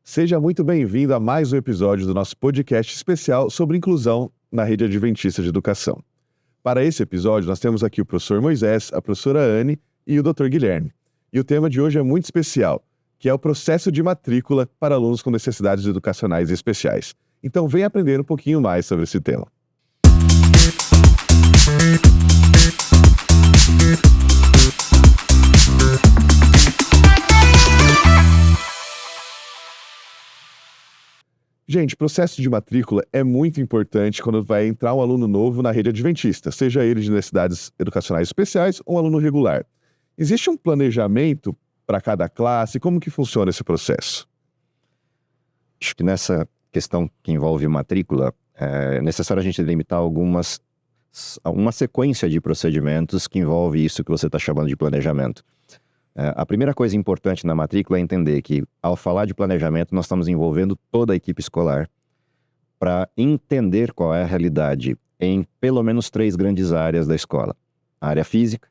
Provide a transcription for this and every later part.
Seja muito bem-vindo a mais um episódio do nosso podcast especial sobre inclusão na Rede Adventista de Educação. Para esse episódio, nós temos aqui o professor Moisés, a professora Anne e o Dr. Guilherme. E o tema de hoje é muito especial, que é o processo de matrícula para alunos com necessidades educacionais especiais. Então, venha aprender um pouquinho mais sobre esse tema. Gente, processo de matrícula é muito importante quando vai entrar um aluno novo na rede adventista, seja ele de necessidades educacionais especiais ou um aluno regular. Existe um planejamento para cada classe? Como que funciona esse processo? Acho que nessa questão que envolve matrícula, é necessário a gente delimitar uma sequência de procedimentos que envolve isso que você está chamando de planejamento. A primeira coisa importante na matrícula é entender que, ao falar de planejamento, nós estamos envolvendo toda a equipe escolar para entender qual é a realidade em pelo menos 3 grandes áreas da escola. A área física,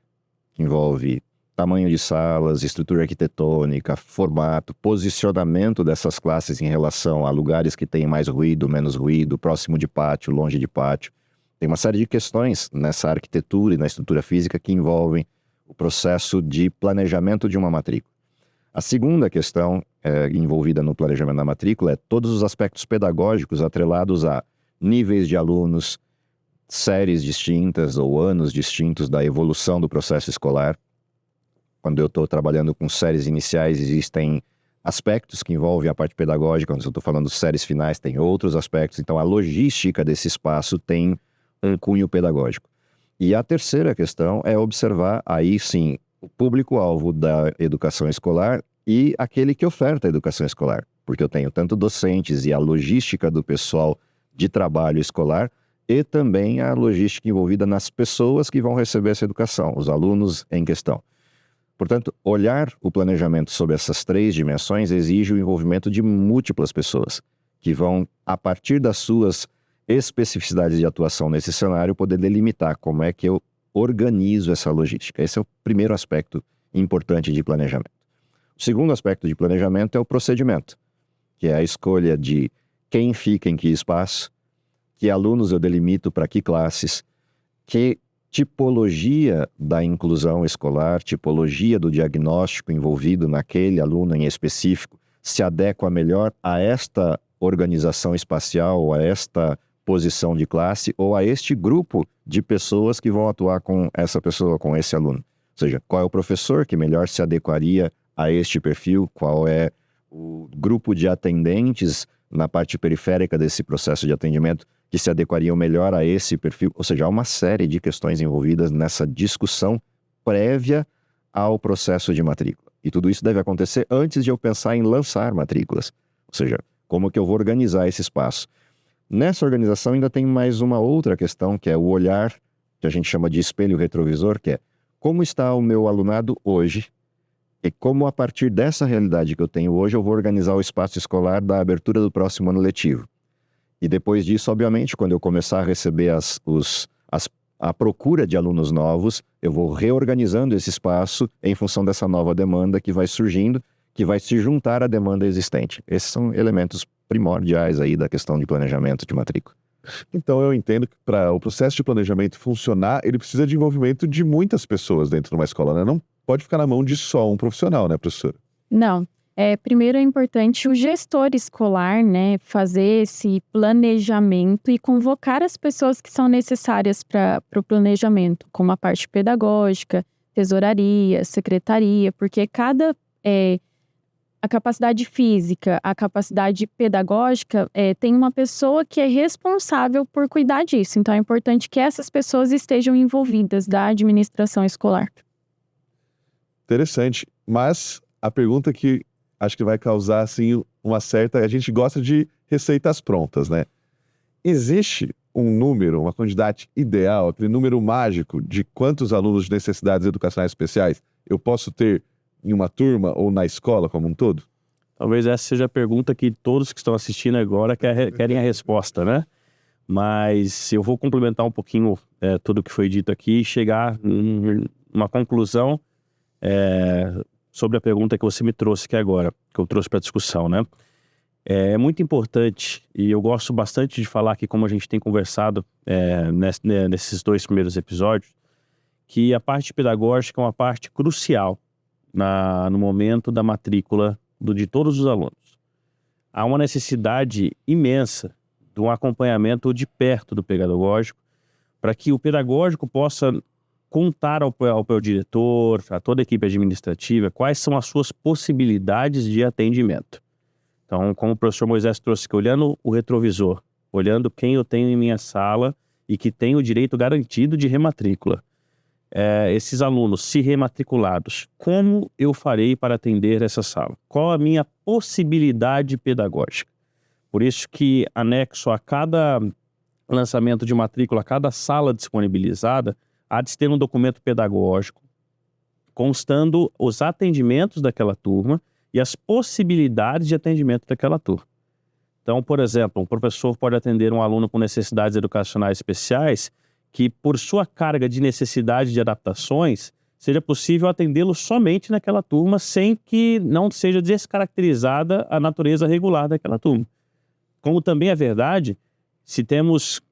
que envolve tamanho de salas, estrutura arquitetônica, formato, posicionamento dessas classes em relação a lugares que têm mais ruído, menos ruído, próximo de pátio, longe de pátio. Tem uma série de questões nessa arquitetura e na estrutura física que envolvem o processo de planejamento de uma matrícula. A segunda questão envolvida no planejamento da matrícula é todos os aspectos pedagógicos atrelados a níveis de alunos, séries distintas ou anos distintos da evolução do processo escolar. Quando eu estou trabalhando com séries iniciais, existem aspectos que envolvem a parte pedagógica. Quando eu estou falando de séries finais, tem outros aspectos. Então, a logística desse espaço tem um cunho pedagógico. E a terceira questão é observar, aí sim, o público-alvo da educação escolar e aquele que oferta a educação escolar. Porque eu tenho tanto docentes e a logística do pessoal de trabalho escolar e também a logística envolvida nas pessoas que vão receber essa educação, os alunos em questão. Portanto, olhar o planejamento sob essas 3 dimensões exige o envolvimento de múltiplas pessoas, que vão, a partir das suas especificidades de atuação nesse cenário, poder delimitar como é que eu organizo essa logística. Esse é o primeiro aspecto importante de planejamento. O segundo aspecto de planejamento é o procedimento, que é a escolha de quem fica em que espaço, que alunos eu delimito para que classes, que tipologia da inclusão escolar, tipologia do diagnóstico envolvido naquele aluno em específico, se adequa melhor a esta organização espacial, a esta posição de classe ou a este grupo de pessoas que vão atuar com essa pessoa, com esse aluno. Ou seja, qual é o professor que melhor se adequaria a este perfil, qual é o grupo de atendentes na parte periférica desse processo de atendimento que se adequariam melhor a esse perfil. Ou seja, há uma série de questões envolvidas nessa discussão prévia ao processo de matrícula. E tudo isso deve acontecer antes de eu pensar em lançar matrículas. Ou seja, como que eu vou organizar esse espaço. Nessa organização ainda tem mais uma outra questão, que é o olhar, que a gente chama de espelho retrovisor, que é como está o meu alunado hoje e como a partir dessa realidade que eu tenho hoje eu vou organizar o espaço escolar da abertura do próximo ano letivo. E depois disso, obviamente, quando eu começar a receber a procura de alunos novos, eu vou reorganizando esse espaço em função dessa nova demanda que vai surgindo, que vai se juntar à demanda existente. Esses são elementos primordiais aí da questão de planejamento de matrícula. Então eu entendo que para o processo de planejamento funcionar, ele precisa de envolvimento de muitas pessoas dentro de uma escola, né? Não pode ficar na mão de só um profissional, né, professora? Não. Primeiro é importante o gestor escolar, né, fazer esse planejamento e convocar as pessoas que são necessárias para o planejamento, como a parte pedagógica, tesouraria, secretaria, porque a capacidade física, a capacidade pedagógica, tem uma pessoa que é responsável por cuidar disso. Então, é importante que essas pessoas estejam envolvidas da administração escolar. Interessante. Mas a pergunta que acho que vai causar, assim, uma certa... A gente gosta de receitas prontas, né? Existe um número, uma quantidade ideal, aquele número mágico de quantos alunos de necessidades educacionais especiais eu posso ter em uma turma ou na escola como um todo? Talvez essa seja a pergunta que todos que estão assistindo agora querem a resposta, né? Mas eu vou complementar um pouquinho tudo o que foi dito aqui e chegar numa conclusão sobre a pergunta que você me trouxe aqui agora, que eu trouxe para discussão, né? É muito importante, e eu gosto bastante de falar aqui, como a gente tem conversado nesses 2 primeiros episódios, que a parte pedagógica é uma parte crucial no momento da matrícula de todos os alunos. Há uma necessidade imensa de um acompanhamento de perto do pedagógico, para que o pedagógico possa contar ao diretor, a toda a equipe administrativa, quais são as suas possibilidades de atendimento. Então, como o professor Moisés trouxe, que olhando o retrovisor, olhando quem eu tenho em minha sala e que tem o direito garantido de rematrícula, esses alunos, se rematriculados, como eu farei para atender essa sala? Qual a minha possibilidade pedagógica? Por isso que, anexo a cada lançamento de matrícula, a cada sala disponibilizada, há de ter um documento pedagógico constando os atendimentos daquela turma e as possibilidades de atendimento daquela turma. Então, por exemplo, um professor pode atender um aluno com necessidades educacionais especiais que, por sua carga de necessidade de adaptações, seja possível atendê-lo somente naquela turma sem que não seja descaracterizada a natureza regular daquela turma. Como também é verdade,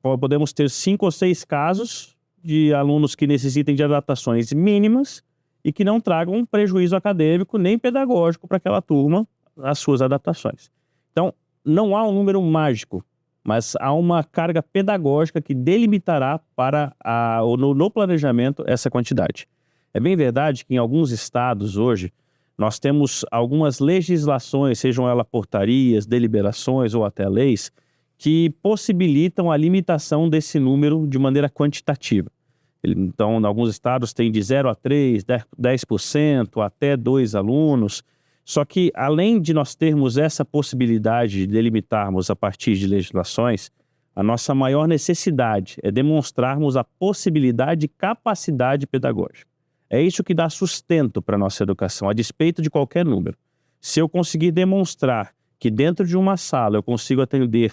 podemos ter 5 ou 6 casos de alunos que necessitem de adaptações mínimas e que não tragam um prejuízo acadêmico nem pedagógico para aquela turma, as suas adaptações. Então, não há um número mágico, mas há uma carga pedagógica que delimitará no planejamento essa quantidade. É bem verdade que em alguns estados hoje, nós temos algumas legislações, sejam elas portarias, deliberações ou até leis, que possibilitam a limitação desse número de maneira quantitativa. Então, em alguns estados tem de 0 a 3, 10%, até 2 alunos. Só que, além de nós termos essa possibilidade de delimitarmos a partir de legislações, a nossa maior necessidade é demonstrarmos a possibilidade e capacidade pedagógica. É isso que dá sustento para a nossa educação, a despeito de qualquer número. Se eu conseguir demonstrar que dentro de uma sala eu consigo atender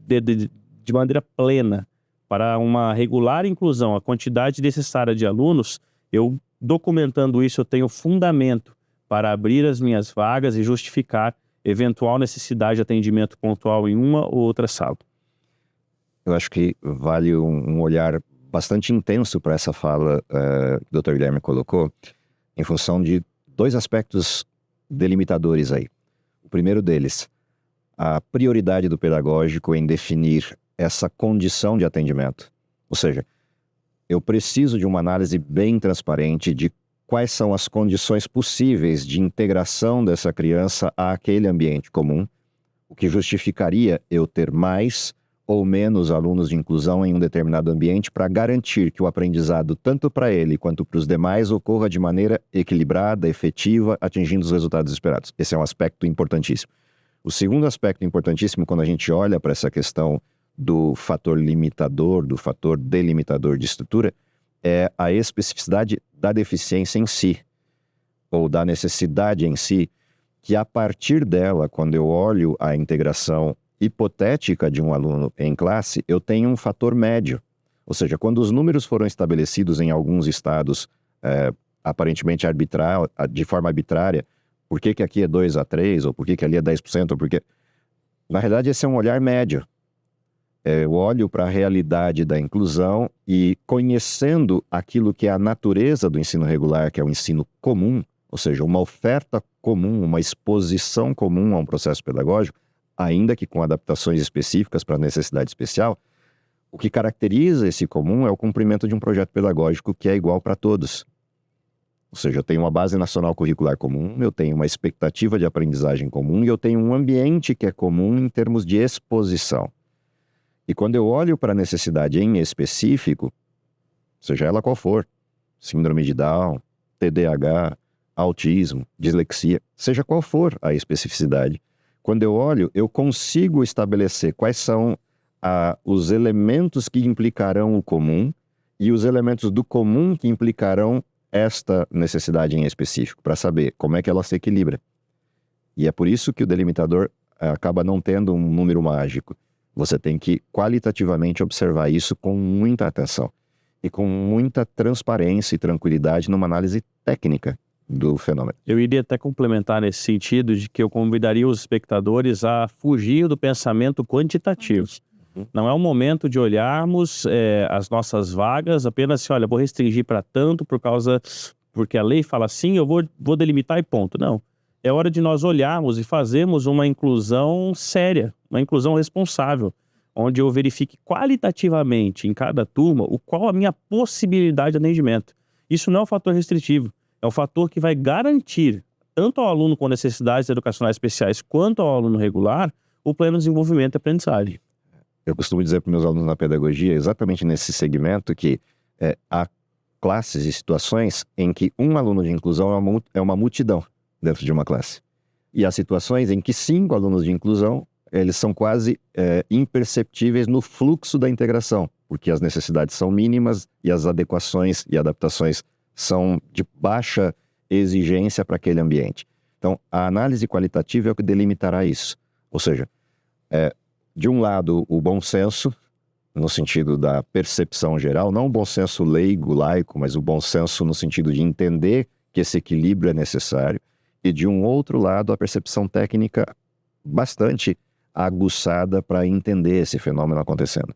de maneira plena para uma regular inclusão, a quantidade necessária de alunos, eu documentando isso, eu tenho fundamento para abrir as minhas vagas e justificar eventual necessidade de atendimento pontual em uma ou outra sala. Eu acho que vale um olhar bastante intenso para essa fala que o Dr. Guilherme colocou, em função de 2 aspectos delimitadores aí. O primeiro deles, a prioridade do pedagógico em definir essa condição de atendimento. Ou seja, eu preciso de uma análise bem transparente de quais são as condições possíveis de integração dessa criança àquele ambiente comum, o que justificaria eu ter mais ou menos alunos de inclusão em um determinado ambiente para garantir que o aprendizado, tanto para ele quanto para os demais, ocorra de maneira equilibrada, efetiva, atingindo os resultados esperados. Esse é um aspecto importantíssimo. O segundo aspecto importantíssimo, quando a gente olha para essa questão do fator limitador, do fator delimitador de estrutura, é a especificidade da deficiência em si, ou da necessidade em si, que a partir dela, quando eu olho a integração hipotética de um aluno em classe, eu tenho um fator médio. Ou seja, quando os números foram estabelecidos em alguns estados, aparentemente de forma arbitrária, por que aqui é 2 a 3, ou por que ali é 10%, ou por que... Na realidade, esse é um olhar médio. Eu olho para a realidade da inclusão e, conhecendo aquilo que é a natureza do ensino regular, que é o ensino comum, ou seja, uma oferta comum, uma exposição comum a um processo pedagógico, ainda que com adaptações específicas para a necessidade especial, o que caracteriza esse comum é o cumprimento de um projeto pedagógico que é igual para todos. Ou seja, eu tenho uma base nacional curricular comum, eu tenho uma expectativa de aprendizagem comum e eu tenho um ambiente que é comum em termos de exposição. E quando eu olho para a necessidade em específico, seja ela qual for, síndrome de Down, TDAH, autismo, dislexia, seja qual for a especificidade, quando eu olho, eu consigo estabelecer quais são os elementos que implicarão o comum e os elementos do comum que implicarão esta necessidade em específico, para saber como é que ela se equilibra. E é por isso que o delimitador acaba não tendo um número mágico. Você tem que qualitativamente observar isso com muita atenção e com muita transparência e tranquilidade numa análise técnica do fenômeno. Eu iria até complementar nesse sentido de que eu convidaria os espectadores a fugir do pensamento quantitativo. Não é o momento de olharmos as nossas vagas apenas assim, olha, vou restringir para tanto porque a lei fala assim, eu vou delimitar e ponto. Não. É hora de nós olharmos e fazermos uma inclusão séria, uma inclusão responsável, onde eu verifique qualitativamente em cada turma qual a minha possibilidade de atendimento. Isso não é um fator restritivo, é um fator que vai garantir, tanto ao aluno com necessidades educacionais especiais quanto ao aluno regular, o pleno desenvolvimento e aprendizagem. Eu costumo dizer para meus alunos na pedagogia, exatamente nesse segmento, que há classes e situações em que um aluno de inclusão é uma multidão dentro de uma classe. E há situações em que 5 alunos de inclusão, eles são quase imperceptíveis no fluxo da integração, porque as necessidades são mínimas e as adequações e adaptações são de baixa exigência para aquele ambiente. Então, a análise qualitativa é o que delimitará isso. Ou seja, de um lado, o bom senso, no sentido da percepção geral, não o bom senso leigo, laico, mas o bom senso no sentido de entender que esse equilíbrio é necessário. E de um outro lado, a percepção técnica bastante aguçada para entender esse fenômeno acontecendo.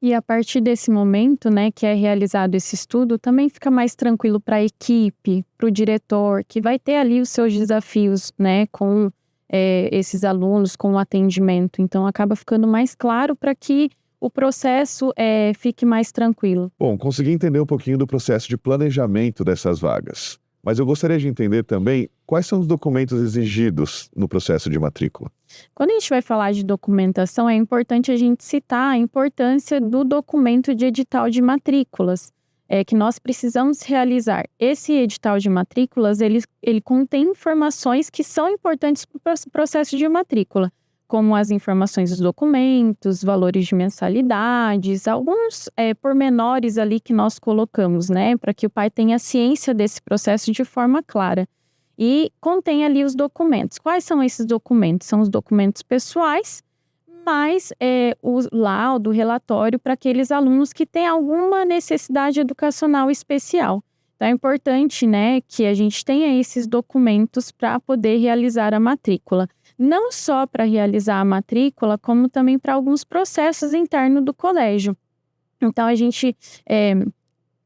E a partir desse momento, né, que é realizado esse estudo, também fica mais tranquilo para a equipe, para o diretor, que vai ter ali os seus desafios, né, com esses alunos, com o atendimento. Então, acaba ficando mais claro para que o processo fique mais tranquilo. Bom, consegui entender um pouquinho do processo de planejamento dessas vagas. Mas eu gostaria de entender também quais são os documentos exigidos no processo de matrícula. Quando a gente vai falar de documentação, é importante a gente citar a importância do documento de edital de matrículas, que nós precisamos realizar. Esse edital de matrículas, ele contém informações que são importantes para o processo de matrícula, como as informações dos documentos, valores de mensalidades, alguns pormenores ali que nós colocamos, né, para que o pai tenha ciência desse processo de forma clara. E contém ali os documentos. Quais são esses documentos? São os documentos pessoais, mais o laudo, o relatório para aqueles alunos que têm alguma necessidade educacional especial. Então é importante, né, que a gente tenha esses documentos para poder realizar a matrícula. Não só para realizar a matrícula, como também para alguns processos internos do colégio. Então a gente,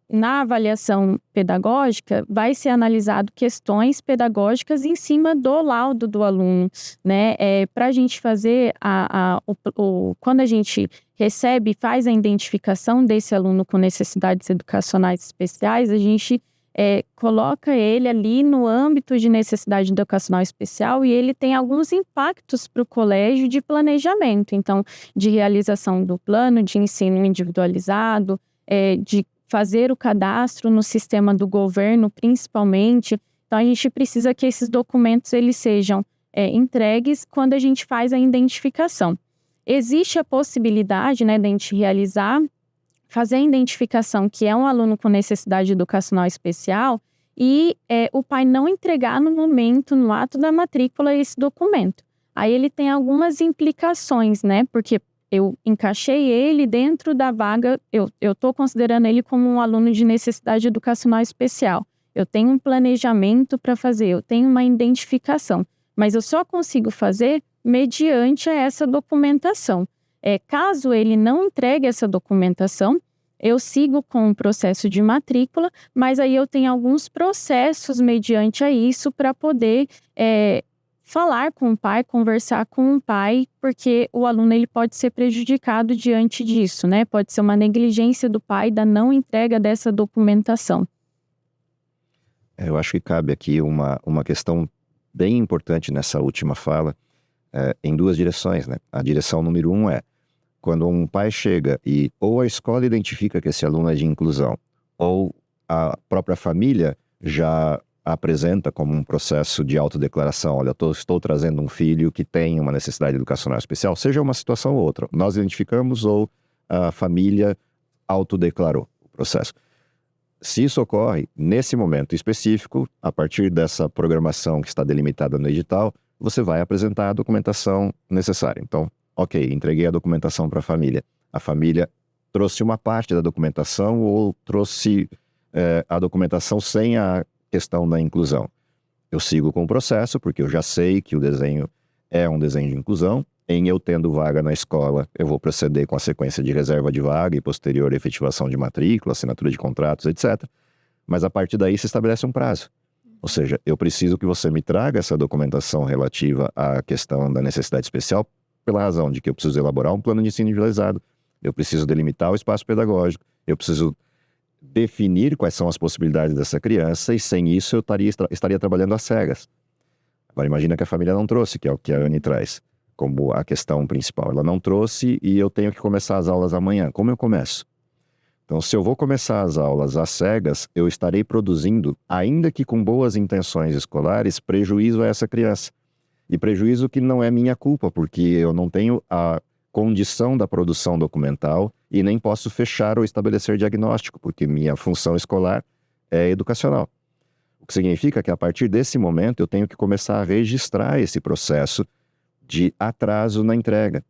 na avaliação pedagógica, vai ser analisado questões pedagógicas em cima do laudo do aluno, né? Para a gente fazer quando a gente recebe e faz a identificação desse aluno com necessidades educacionais especiais, a gente coloca ele ali no âmbito de necessidade educacional especial e ele tem alguns impactos para o colégio de planejamento, então, de realização do plano de ensino individualizado, de fazer o cadastro no sistema do governo, principalmente. Então, a gente precisa que esses documentos eles sejam entregues quando a gente faz a identificação. Existe a possibilidade, né, de a gente fazer a identificação que é um aluno com necessidade educacional especial e o pai não entregar no momento, no ato da matrícula, esse documento. Aí ele tem algumas implicações, né? Porque eu encaixei ele dentro da vaga, eu estou considerando ele como um aluno de necessidade educacional especial. Eu tenho um planejamento para fazer, eu tenho uma identificação, mas eu só consigo fazer mediante essa documentação. Caso ele não entregue essa documentação, eu sigo com o processo de matrícula, mas aí eu tenho alguns processos mediante a isso para poder falar com o pai, conversar com o pai, porque o aluno ele pode ser prejudicado diante disso, né? Pode ser uma negligência do pai da não entrega dessa documentação. Eu acho que cabe aqui uma questão bem importante nessa última fala, em duas direções, né? A direção número 1 é quando um pai chega e ou a escola identifica que esse aluno é de inclusão, ou a própria família já apresenta como um processo de autodeclaração, olha, estou trazendo um filho que tem uma necessidade educacional especial, seja uma situação ou outra. Nós identificamos ou a família autodeclarou o processo. Se isso ocorre, nesse momento específico, a partir dessa programação que está delimitada no edital, você vai apresentar a documentação necessária. Então, ok, entreguei a documentação para a família. A família trouxe uma parte da documentação ou trouxe a documentação sem a questão da inclusão. Eu sigo com o processo, porque eu já sei que o desenho é um desenho de inclusão. Em eu tendo vaga na escola, eu vou proceder com a sequência de reserva de vaga e posterior efetivação de matrícula, assinatura de contratos, etc. Mas a partir daí se estabelece um prazo. Ou seja, eu preciso que você me traga essa documentação relativa à questão da necessidade especial, pela razão de que eu preciso elaborar um plano de ensino individualizado, eu preciso delimitar o espaço pedagógico, eu preciso definir quais são as possibilidades dessa criança, e sem isso eu estaria trabalhando às cegas. Agora imagina que a família não trouxe, que é o que a Anne traz como a questão principal. Ela não trouxe e eu tenho que começar as aulas amanhã. Como eu começo? Então, se eu vou começar as aulas às cegas, eu estarei produzindo, ainda que com boas intenções escolares, prejuízo a essa criança. E prejuízo que não é minha culpa, porque eu não tenho a condição da produção documental e nem posso fechar ou estabelecer diagnóstico, porque minha função escolar é educacional. O que significa que a partir desse momento eu tenho que começar a registrar esse processo de atraso na entrega.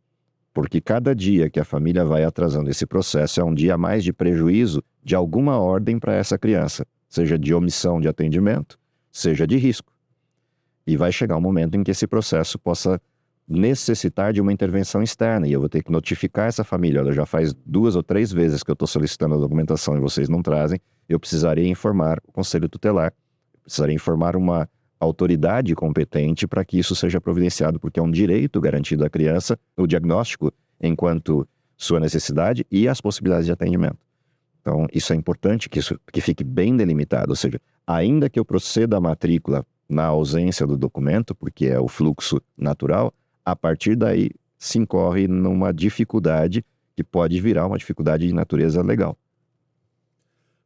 Porque cada dia que a família vai atrasando esse processo é um dia a mais de prejuízo de alguma ordem para essa criança, seja de omissão de atendimento, seja de risco. E vai chegar um momento em que esse processo possa necessitar de uma intervenção externa, e eu vou ter que notificar essa família. Olha, já faz 2 ou 3 vezes que eu estou solicitando a documentação e vocês não trazem, eu precisaria informar o Conselho Tutelar, eu precisaria informar uma autoridade competente para que isso seja providenciado, porque é um direito garantido à criança, o diagnóstico enquanto sua necessidade e as possibilidades de atendimento. Então, isso é importante que fique bem delimitado, ou seja, ainda que eu proceda à matrícula na ausência do documento, porque é o fluxo natural, a partir daí se incorre numa dificuldade que pode virar uma dificuldade de natureza legal.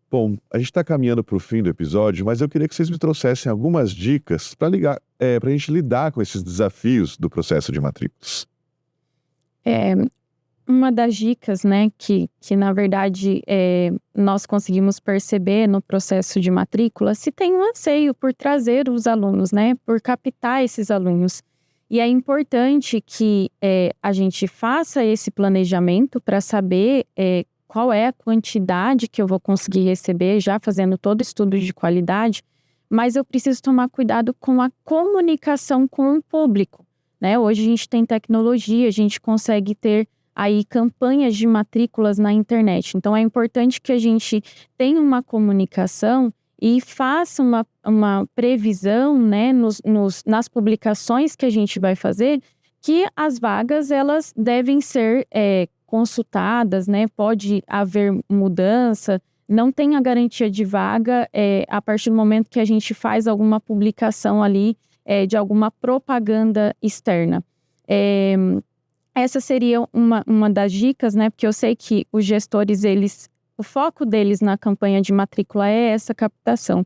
Bom, a gente está caminhando para o fim do episódio, mas eu queria que vocês me trouxessem algumas dicas para a gente lidar com esses desafios do processo de matrículas. Uma das dicas, né, que na verdade nós conseguimos perceber no processo de matrícula, se tem um anseio por trazer os alunos, né, por captar esses alunos. E é importante que a gente faça esse planejamento para saber qual é a quantidade que eu vou conseguir receber, já fazendo todo o estudo de qualidade, mas eu preciso tomar cuidado com a comunicação com o público, né? Hoje a gente tem tecnologia, a gente consegue ter aí campanhas de matrículas na internet. Então é importante que a gente tenha uma comunicação e faça uma previsão, né, nas publicações que a gente vai fazer, que as vagas elas devem ser consultadas, né? Pode haver mudança, não tem a garantia de vaga a partir do momento que a gente faz alguma publicação ali de alguma propaganda externa. Essa seria uma das dicas, né? Porque eu sei que os gestores, o foco deles na campanha de matrícula é essa captação.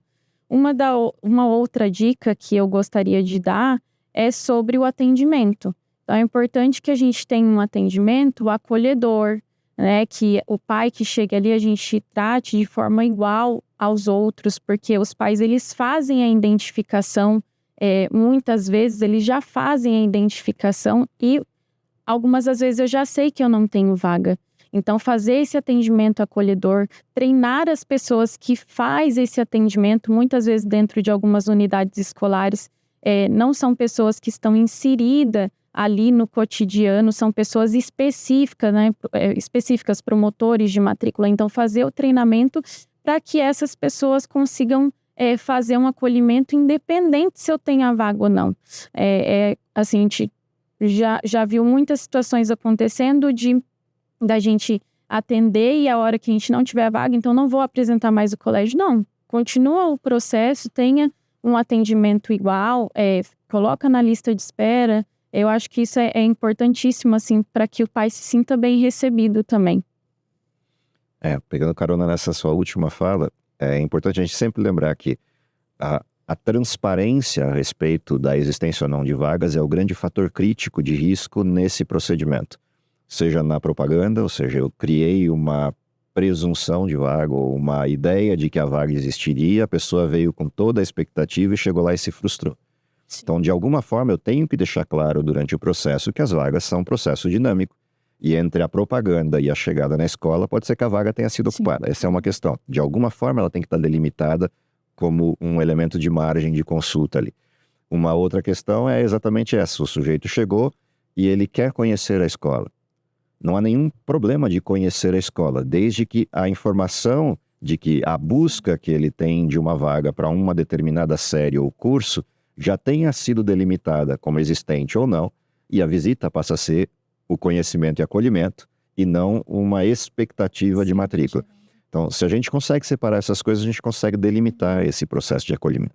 Uma outra dica que eu gostaria de dar é sobre o atendimento. Então, é importante que a gente tenha um atendimento acolhedor, né? Que o pai que chega ali, a gente trate de forma igual aos outros, porque os pais, eles fazem a identificação, muitas vezes eles já fazem a identificação e algumas das vezes eu já sei que eu não tenho vaga. Então, fazer esse atendimento acolhedor, treinar as pessoas que fazem esse atendimento, muitas vezes dentro de algumas unidades escolares, não são pessoas que estão inseridas ali no cotidiano, são pessoas específicas, né? Específicas, promotores de matrícula. Então, fazer o treinamento para que essas pessoas consigam fazer um acolhimento independente se eu tenho a vaga ou não. Assim, a gente já viu muitas situações acontecendo da gente atender e a hora que a gente não tiver a vaga, então não vou apresentar mais o colégio. Não, continua o processo, tenha um atendimento igual, coloca na lista de espera. Eu acho que isso é importantíssimo, assim, para que o pai se sinta bem recebido também. Pegando carona nessa sua última fala, é importante a gente sempre lembrar que a transparência a respeito da existência ou não de vagas é o grande fator crítico de risco nesse procedimento. Seja na propaganda, ou seja, eu criei uma presunção de vaga ou uma ideia de que a vaga existiria, a pessoa veio com toda a expectativa e chegou lá e se frustrou. Então, de alguma forma, eu tenho que deixar claro durante o processo que as vagas são um processo dinâmico. E entre a propaganda e a chegada na escola, pode ser que a vaga tenha sido ocupada. Essa é uma questão. De alguma forma, ela tem que estar delimitada como um elemento de margem de consulta ali. Uma outra questão é exatamente essa: o sujeito chegou e ele quer conhecer a escola. Não há nenhum problema de conhecer a escola, desde que a informação de que a busca que ele tem de uma vaga para uma determinada série ou curso já tenha sido delimitada como existente ou não, e a visita passa a ser o conhecimento e acolhimento, e não uma expectativa de matrícula. Então, se a gente consegue separar essas coisas, a gente consegue delimitar esse processo de acolhimento.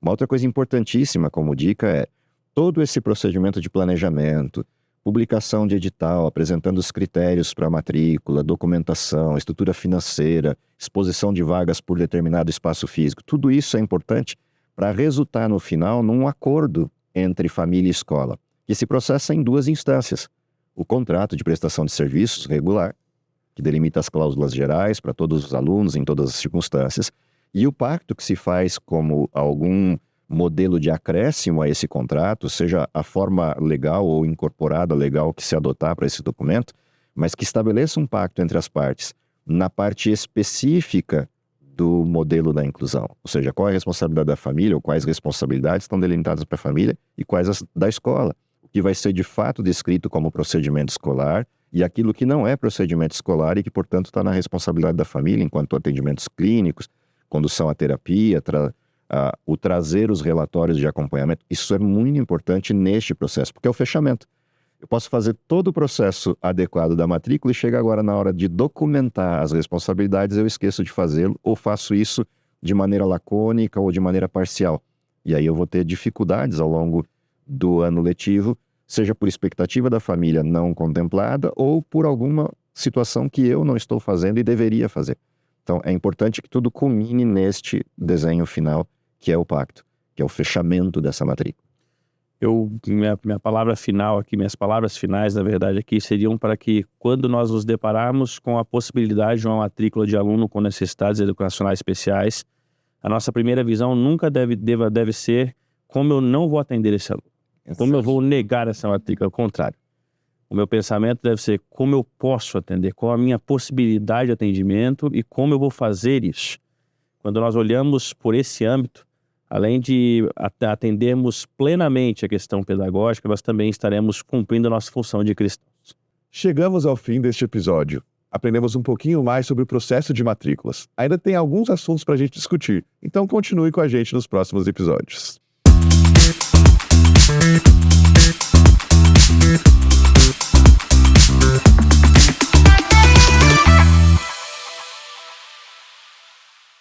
Uma outra coisa importantíssima como dica é todo esse procedimento de planejamento, publicação de edital, apresentando os critérios para matrícula, documentação, estrutura financeira, exposição de vagas por determinado espaço físico. Tudo isso é importante para resultar no final num acordo entre família e escola, que se processa em 2 instâncias. O contrato de prestação de serviços regular, que delimita as cláusulas gerais para todos os alunos em todas as circunstâncias, e o pacto que se faz como algum modelo de acréscimo a esse contrato, seja a forma legal ou incorporada legal que se adotar para esse documento, mas que estabeleça um pacto entre as partes na parte específica do modelo da inclusão. Ou seja, qual é a responsabilidade da família ou quais responsabilidades estão delimitadas para a família e quais as da escola. O que vai ser de fato descrito como procedimento escolar e aquilo que não é procedimento escolar e que, portanto, está na responsabilidade da família enquanto atendimentos clínicos, condução à terapia, o trazer os relatórios de acompanhamento. Isso é muito importante neste processo, porque é o fechamento. Eu posso fazer todo o processo adequado da matrícula e chega agora na hora de documentar as responsabilidades, eu esqueço de fazê-lo ou faço isso de maneira lacônica ou de maneira parcial. E aí eu vou ter dificuldades ao longo do ano letivo, seja por expectativa da família não contemplada ou por alguma situação que eu não estou fazendo e deveria fazer. Então é importante que tudo culmine neste desenho final, que é o pacto, que é o fechamento dessa matrícula. Minha palavra final aqui, minhas palavras finais, na verdade, aqui seriam para que, quando nós nos depararmos com a possibilidade de uma matrícula de aluno com necessidades educacionais especiais, a nossa primeira visão nunca deve ser como eu não vou atender esse aluno, como eu vou negar essa matrícula. Ao contrário, o meu pensamento deve ser como eu posso atender, qual a minha possibilidade de atendimento e como eu vou fazer isso. Quando nós olhamos por esse âmbito, além de atendermos plenamente a questão pedagógica, nós também estaremos cumprindo a nossa função de cristãos. Chegamos ao fim deste episódio. Aprendemos um pouquinho mais sobre o processo de matrículas. Ainda tem alguns assuntos para a gente discutir, então continue com a gente nos próximos episódios.